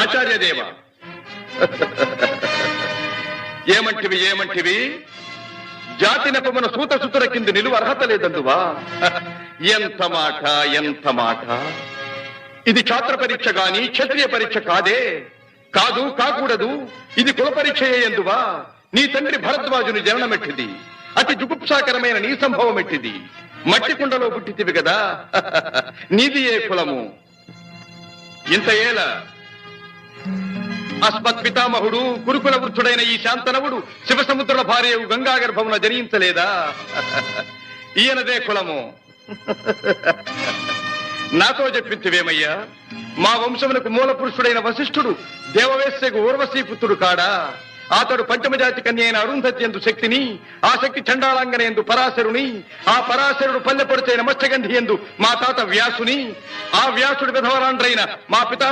ఆచార్యదేవ ఏమంటివి జాతి నెపమున సూత సుతుల కింది నిలువ అర్హత లేదందువా? ఎంత మాట! ఇది ఛాత్ర పరీక్ష గాని క్షత్రియ పరీక్ష కాదే. కాకూడదు. ఇది కుల పరీక్ష ఎందువా? నీ తండ్రి భరద్వాజుని జననమెట్టిది. అతి జుగుప్సాకరమైన నీ సంభవం ఎట్టిది. మట్టి కుండలో పుట్టితివి కదా. నీది ఏ కులము? ఇంత ఏల అస్మత్ పితామహుడు గురుకుల వృద్ధుడైన ఈ శాంతనవుడు శివసముద్రుల భార్యవు గంగా గర్భమున జనించలేదా? ఈయనదే కులము. నాతో చెప్పించివేమయ్యా? మా వంశమునకు మూల పురుషుడైన వశిష్ఠుడు దేవవేశ్యకు ఊర్వశీపుత్రుడు కాడా? అతడు పంచమజాతి కన్య అయిన అరుంధతి ఎందు శక్తిని, ఆ శక్తి చండాళంగన ఎందు పరాశరుని, ఆ పరాశరుడు పల్లెపొడిచైన మత్స్యగంధి ఎందు మా తాత వ్యాసుని, ఆ వ్యాసుడి విధవరాండ్రైన మా పితా